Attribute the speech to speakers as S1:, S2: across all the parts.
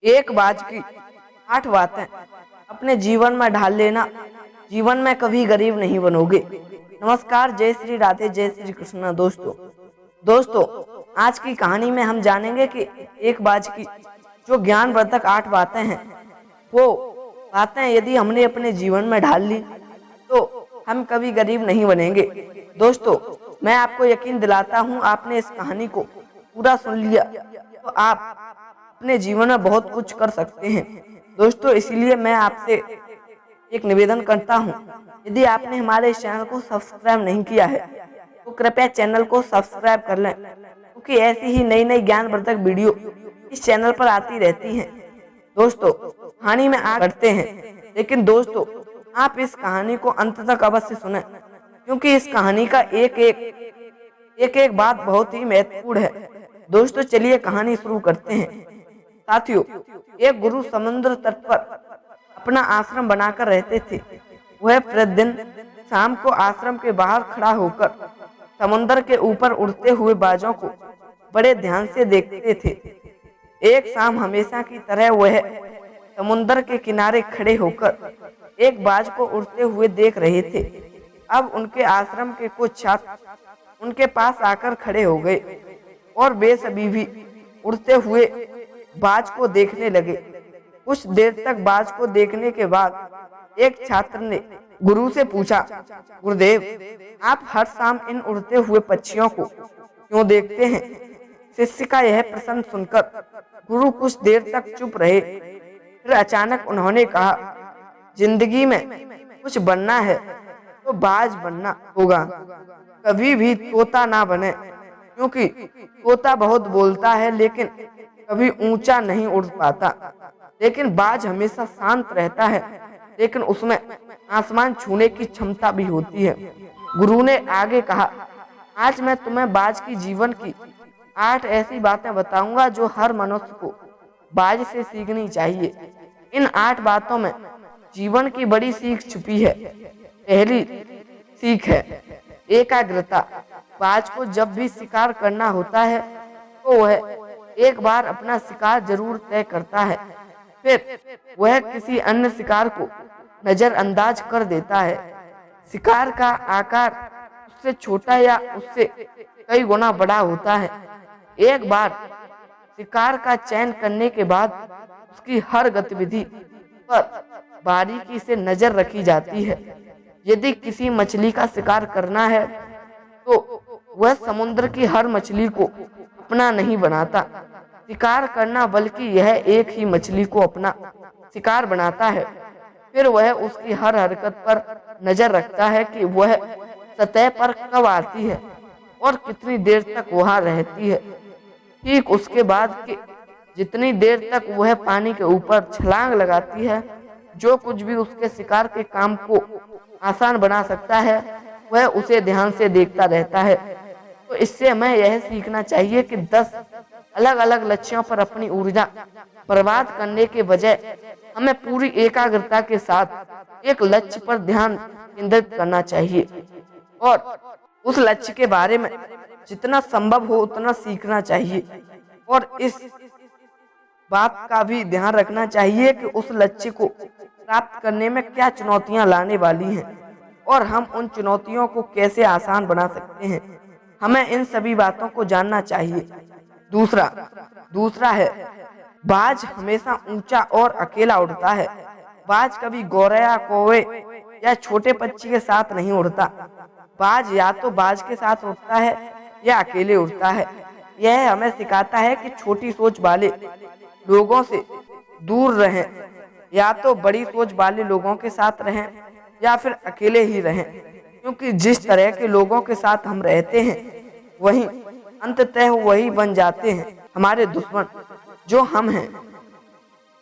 S1: एक बाज की 8 बातें अपने जीवन में ढाल लेना, जीवन में कभी गरीब नहीं बनोगे। नमस्कार, जय श्री राधे, जय श्री कृष्ण। दोस्तों, आज की कहानी में हम जानेंगे कि एक बाज की जो ज्ञानवर्धक 8 बातें हैं, वो बातें यदि हमने अपने जीवन में ढाल ली तो हम कभी गरीब नहीं बनेंगे। दोस्तों, मैं आपको यकीन दिलाता हूँ, आपने इस कहानी को पूरा सुन लिया तो आप अपने जीवन में बहुत कुछ कर सकते हैं। दोस्तों, इसीलिए मैं आपसे एक निवेदन करता हूँ, यदि आपने हमारे इस चैनल को सब्सक्राइब नहीं किया है तो कृपया चैनल को सब्सक्राइब कर लें, क्योंकि ऐसी ही नई नई ज्ञानवर्धक वीडियो इस चैनल पर आती रहती हैं। दोस्तों, कहानी में आ करते हैं, लेकिन दोस्तों आप इस कहानी को अंत तक अवश्य सुनें, क्योंकि इस कहानी का एक बात बहुत ही महत्वपूर्ण है। दोस्तों, चलिए कहानी शुरू करते हैं। साथियों, एक गुरु समुद्र तट पर अपना आश्रम बनाकर रहते थे। वह प्रतिदिन शाम को आश्रम के बाहर खड़ा होकर समुद्र के ऊपर उड़ते हुए बाजों को बड़े ध्यान से देखते थे। एक शाम हमेशा की तरह वह समुद्र के किनारे खड़े होकर एक बाज को उड़ते हुए देख रहे थे। अब उनके आश्रम के कुछ छात्र उनके पास आकर खड़े हो गए और बेसब्री भी उड़ते हुए बाज को देखने लगे। कुछ देर तक बाज को देखने के बाद एक छात्र ने गुरु से पूछा, गुरुदेव, आप हर शाम इन उड़ते हुए पक्षियों को क्यों देखते हैं? शिष्य का यह प्रश्न सुनकर गुरु कुछ देर तक चुप रहे। फिर अचानक उन्होंने कहा, जिंदगी में कुछ बनना है तो बाज बनना होगा। कभी भी तोता ना बने, क्योंकि तोता बहुत बोलता है लेकिन कभी ऊंचा नहीं उड़ पाता, लेकिन बाज हमेशा शांत रहता है, लेकिन उसमें आसमान छूने की क्षमता भी होती है। गुरु ने आगे कहा, आज मैं तुम्हें बाज की जीवन की 8 ऐसी बातें बताऊंगा जो हर मनुष्य को बाज से सीखनी चाहिए। इन 8 बातों में जीवन की बड़ी सीख छुपी है। पहली सीख है एकाग्रता। बाज को जब भी शिकार करना होता है तो वह एक बार अपना शिकार जरूर तय करता है, फिर वह किसी अन्य शिकार को नजरअंदाज कर देता है। शिकार का आकार उससे छोटा या उससे कई गुना बड़ा होता है। एक बार शिकार का चयन करने के बाद उसकी हर गतिविधि पर बारीकी से नजर रखी जाती है। यदि किसी मछली का शिकार करना है तो वह समुद्र की हर मछली को अपना नहीं बनाता शिकार करना, बल्कि यह एक ही मछली को अपना शिकार बनाता है। फिर वह उसकी हर हरकत पर नजर रखता है कि वह सतह पर कब आती है और कितनी देर तक वहां रहती है। ठीक उसके बाद कि जितनी देर तक वह पानी के ऊपर छलांग लगाती है, जो कुछ भी उसके शिकार के काम को आसान बना सकता है, वह उसे ध्यान से देखता रहता है। तो इससे हमें यह सीखना चाहिए कि 10 अलग अलग लक्ष्यों पर अपनी ऊर्जा बर्बाद करने के बजाय हमें पूरी एकाग्रता के साथ एक लक्ष्य पर ध्यान केंद्रित करना चाहिए और उस लक्ष्य के बारे में जितना संभव हो उतना सीखना चाहिए। और इस बात का भी ध्यान रखना चाहिए कि उस लक्ष्य को प्राप्त करने में क्या चुनौतियां लाने वाली हैं और हम उन चुनौतियों को कैसे आसान बना सकते हैं। हमें इन सभी बातों को जानना चाहिए। दूसरा है बाज हमेशा ऊंचा और अकेला उड़ता है। बाज कभी गौरैया, कौवे या छोटे पक्षी के साथ नहीं उड़ता। बाज या तो बाज के साथ उड़ता है या अकेले उड़ता है। यह हमें सिखाता है कि छोटी सोच वाले लोगों से दूर रहें, या तो बड़ी सोच वाले लोगों के साथ रहें या फिर अकेले ही रहें, क्योंकि जिस तरह के लोगों के साथ हम रहते हैं वही अंततः वही बन जाते हैं हमारे दुश्मन जो हम हैं।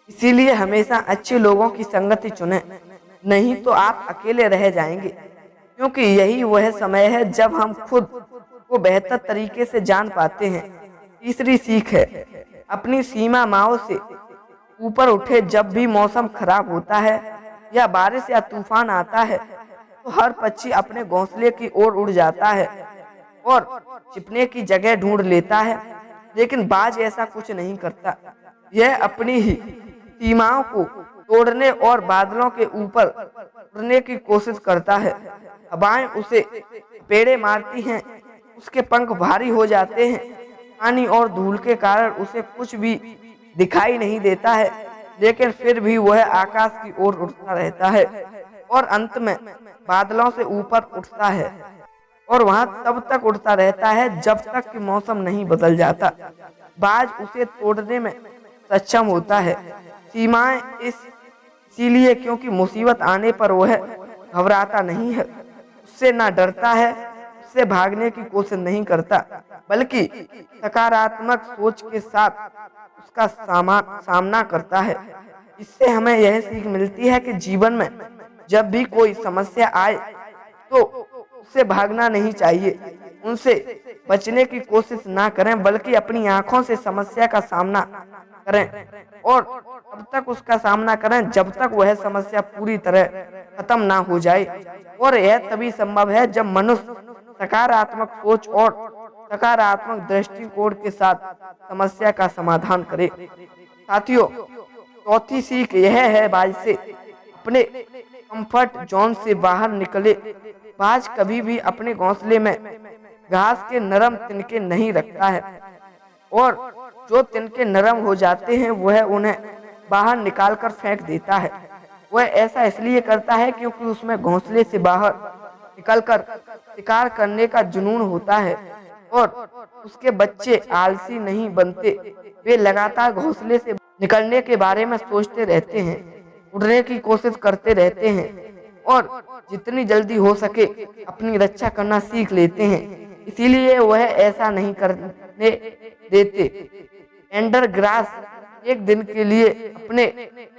S1: इसीलिए हमेशा अच्छे लोगों की संगति चुनें, नहीं तो आप अकेले रह जाएंगे, क्योंकि यही वह समय है जब हम खुद को बेहतर तरीके से जान पाते हैं। तीसरी सीख है अपनी सीमा माओ से ऊपर उठे। जब भी मौसम खराब होता है या बारिश या तूफान आता है तो हर पक्षी अपने घोंसले की ओर उड़ जाता है और छिपने की जगह ढूंढ लेता है, लेकिन बाज ऐसा कुछ नहीं करता। यह अपनी ही सीमाओं को तोड़ने और बादलों के ऊपर उड़ने की कोशिश करता है। हवाएं उसे पेड़े मारती हैं, उसके पंख भारी हो जाते हैं, पानी और धूल के कारण उसे कुछ भी दिखाई नहीं देता है, लेकिन फिर भी वह आकाश की ओर उड़ता रहता है और अंत में बादलों से ऊपर उठता है और वहां तब तक उड़ता रहता है जब तक कि मौसम नहीं बदल जाता। बाज उसे तोड़ने में सक्षम होता है। सीमाएं इसीलिए क्योंकि मुसीबत आने पर वह घबराता नहीं है, उससे ना डरता है, उससे भागने की कोशिश नहीं करता, बल्कि सकारात्मक सोच के साथ उसका सामना करता है। इससे हमें यह सीख मिलती है कि जीवन में जब भी कोई समस्या आए तो उससे भागना नहीं चाहिए, उनसे बचने की कोशिश ना करें, बल्कि अपनी आंखों से समस्या का सामना करें और तब तक उसका सामना करें जब तक वह समस्या पूरी तरह खत्म ना हो जाए। और यह तभी संभव है जब मनुष्य सकारात्मक सोच और सकारात्मक दृष्टिकोण के साथ समस्या का समाधान करे। साथियों, चौथी सीख यह है बाज से अपने कंफर्ट जोन से बाहर निकले। बाज कभी भी अपने घोंसले में घास के नरम तिनके नहीं रखता है और जो तिनके नरम हो जाते हैं वह उन्हें बाहर निकालकर फेंक देता है। वह ऐसा इसलिए करता है क्योंकि उसमें घोंसले से बाहर निकलकर शिकार करने का जुनून होता है और उसके बच्चे आलसी नहीं बनते। वे लगातार घोंसले से निकलने के बारे में सोचते रहते हैं, उड़ने की कोशिश करते रहते हैं और जितनी जल्दी हो सके अपनी रक्षा करना सीख लेते हैं। इसीलिए वह ऐसा नहीं करने देते। एंडरग्रास एक दिन के लिए अपने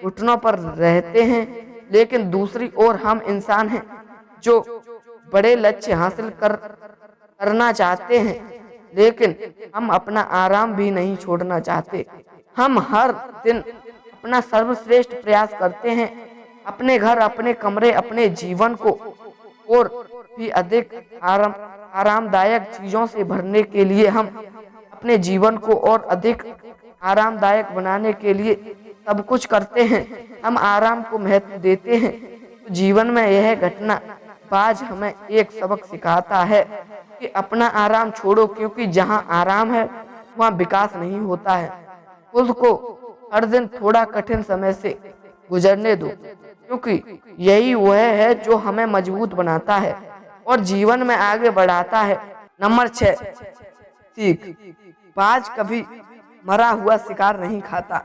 S1: घुटनों पर रहते हैं, लेकिन दूसरी ओर हम इंसान हैं जो बड़े लक्ष्य हासिल करना चाहते हैं, लेकिन हम अपना आराम भी नहीं छोड़ना चाहते। हम हर दिन अपना सर्वश्रेष्ठ प्रयास करते हैं, अपने घर, अपने कमरे, अपने जीवन को और भी अधिक आरामदायक चीजों से भरने के लिए हम अपने जीवन को और अधिक आरामदायक बनाने के लिए सब कुछ करते हैं। हम आराम को महत्व देते हैं। तो जीवन में यह घटना बाज हमें एक सबक सिखाता है कि अपना आराम छोड़ो, क्योंकि जहाँ आराम है वहाँ विकास नहीं होता है। खुद को हर दिन थोड़ा कठिन समय से गुजरने दो, क्योंकि यही वह है जो हमें मजबूत बनाता है और जीवन में आगे बढ़ाता है। नंबर 6 सीख, बाज कभी मरा हुआ शिकार नहीं खाता,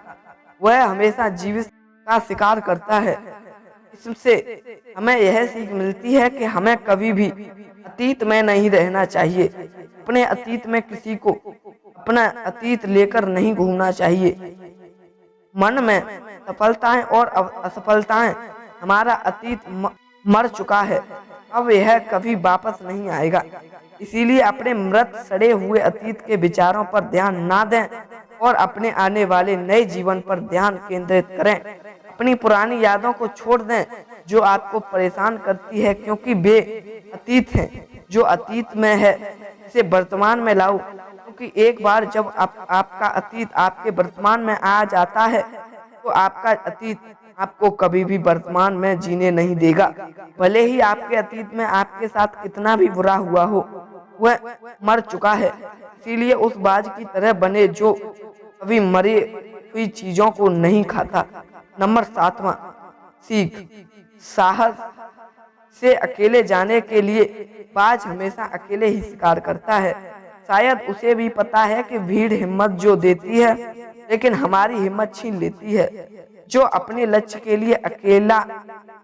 S1: वह हमेशा जीवित का शिकार करता है। इससे हमें यह सीख मिलती है कि हमें कभी भी अतीत में नहीं रहना चाहिए। अपने अतीत में किसी को अपना अतीत लेकर नहीं घूमना चाहिए। मन में सफलताएं और असफलताएं, हमारा अतीत मर चुका है, अब यह कभी वापस नहीं आएगा। इसीलिए अपने मृत सड़े हुए अतीत के विचारों पर ध्यान ना दें और अपने आने वाले नए जीवन पर ध्यान केंद्रित करें। अपनी पुरानी यादों को छोड़ दें जो आपको परेशान करती है, क्योंकि वे अतीत हैं। जो अतीत में है इसे वर्तमान में लाओ, क्योंकि एक बार जब आपका अतीत आपके वर्तमान में आ जाता है तो आपका अतीत आपको कभी भी वर्तमान में जीने नहीं देगा। भले ही आपके अतीत में आपके साथ कितना भी बुरा हुआ हो, वह मर चुका है। इसीलिए उस बाज की तरह बने जो कभी मरी हुई चीजों को नहीं खाता। नंबर 7वां सीख, साहस से अकेले जाने के लिए बाज हमेशा अकेले ही शिकार करता है। शायद उसे भी पता है कि भीड़ हिम्मत जो देती है, लेकिन हमारी हिम्मत छीन लेती है। जो अपने लक्ष्य के लिए अकेला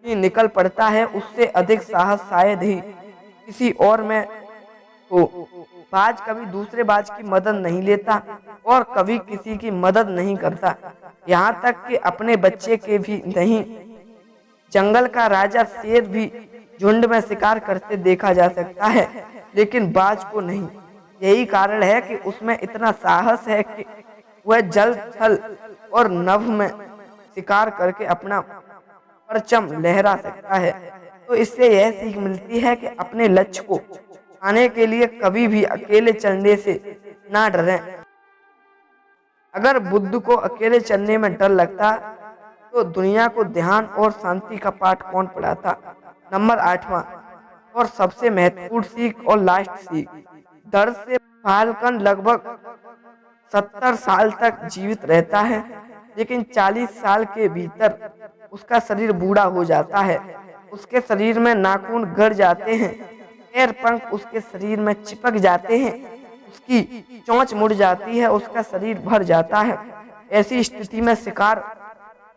S1: ही निकल पड़ता है, उससे अधिक साहस शायद ही किसी और में हो। बाज कभी दूसरे बाज की मदद नहीं लेता और कभी किसी की मदद नहीं करता, यहाँ तक कि अपने बच्चे के भी नहीं। जंगल का राजा शेर भी झुंड में शिकार करते देखा जा सकता है, लेकिन बाज को नहीं। यही कारण है कि उसमें इतना साहस है कि वह जल, थल और नभ में शिकार करके अपना परचम लहरा सकता है। तो इससे यह सीख मिलती है कि अपने लक्ष्य को पाने के लिए कभी भी अकेले चलने से ना डरें। अगर बुद्ध को अकेले चलने में डर लगता तो दुनिया को ध्यान और शांति का पाठ कौन पढ़ाता। नंबर 8वां और सबसे महत्वपूर्ण सीख और लास्ट सीख, दर्द से फाल्कन लगभग 70 साल तक जीवित रहता है, लेकिन 40 साल के भीतर उसका शरीर बूढ़ा हो जाता है। उसके शरीर में नाखून गड़ जाते हैं, पैर पंख उसके शरीर में चिपक जाते हैं, उसकी चोंच मुड़ जाती है, उसका शरीर भर जाता है। ऐसी स्थिति में शिकार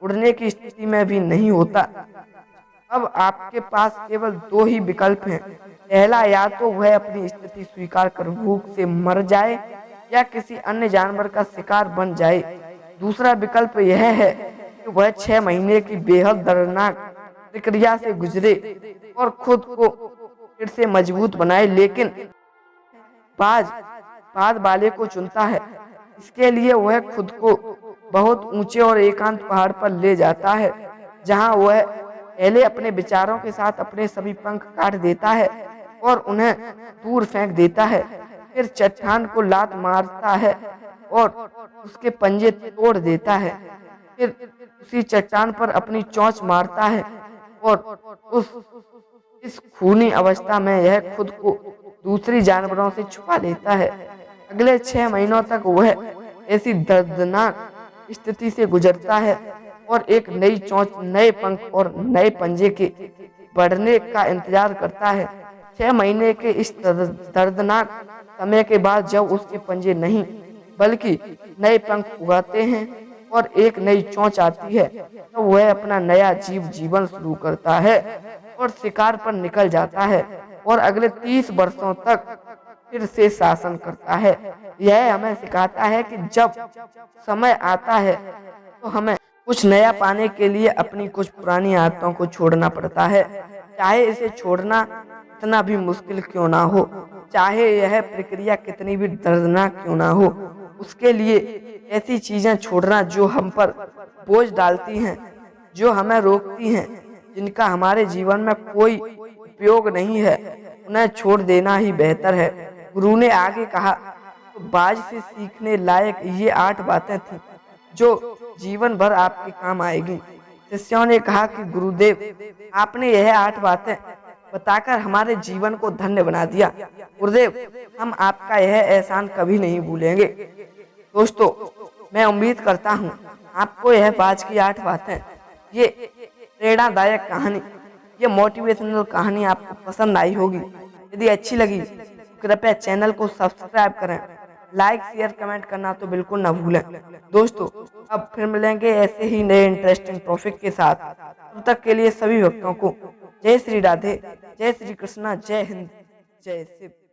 S1: उड़ने की स्थिति में भी नहीं होता। अब आपके पास केवल 2 ही विकल्प हैं। पहला, या तो वह अपनी स्थिति स्वीकार कर भूख से मर जाए या किसी अन्य जानवर का शिकार बन जाए। दूसरा विकल्प यह है कि वह 6 महीने की बेहद दर्दनाक प्रक्रिया से गुजरे और खुद को फिर से मजबूत बनाए, लेकिन बाद वाले को चुनता है। इसके लिए वह खुद को बहुत ऊंचे और एकांत पहाड़ पर ले जाता है, जहां वह पहले अपने विचारों के साथ अपने सभी पंख काट देता है और उन्हें दूर फेंक देता है। फिर चट्टान को लात मारता है और उसके पंजे तोड़ देता है। फिर उसी चट्टान पर अपनी चोंच मारता है और इस खूनी अवस्था में यह खुद को दूसरी जानवरों से छुपा लेता है। अगले 6 महीनों तक वह ऐसी दर्दनाक स्थिति से गुजरता है और एक नई चोंच, नए पंख और नए पंजे के बढ़ने का इंतजार करता है। 6 महीने के इस दर्दनाक समय के बाद जब उसके पंजे नहीं बल्कि नए पंख उगाते हैं और एक नई चोंच आती है, तो वह अपना नया जीवन शुरू करता है और शिकार पर निकल जाता है और अगले 30 वर्षों तक फिर से शासन करता है। यह हमें सिखाता है कि जब समय आता है तो हमें कुछ नया पाने के लिए अपनी कुछ पुरानी आदतों को छोड़ना पड़ता है, चाहे इसे छोड़ना इतना भी मुश्किल क्यों ना हो, चाहे यह प्रक्रिया कितनी भी दर्दनाक क्यों ना हो। उसके लिए ऐसी चीजें छोड़ना जो हम पर बोझ डालती हैं, जो हमें रोकती हैं, जिनका हमारे जीवन में कोई उपयोग नहीं है, उन्हें छोड़ देना ही बेहतर है। गुरु ने आगे कहा, तो बाज से सीखने लायक ये 8 बातें थी जो जीवन भर आपके काम आएगी। शिष्यों ने कहा कि गुरुदेव, आपने यह 8 बातें बताकर हमारे जीवन को धन्य बना दिया। गुरुदेव, हम आपका यह एहसान कभी नहीं भूलेंगे। दोस्तों, मैं उम्मीद करता हूँ आपको यह बाज की 8 बातें, ये प्रेरणादायक कहानी, ये मोटिवेशनल कहानी आपको पसंद आई होगी। यदि अच्छी लगी तो कृपया चैनल को सब्सक्राइब करें, लाइक शेयर कमेंट करना तो बिल्कुल ना भूलें। दोस्तों, अब फिर मिलेंगे ऐसे ही नए इंटरेस्टिंग टॉपिक के साथ। तब तक के लिए सभी भक्तों को जय श्री राधे, जय श्री कृष्णा, जय हिंद, जय शिव।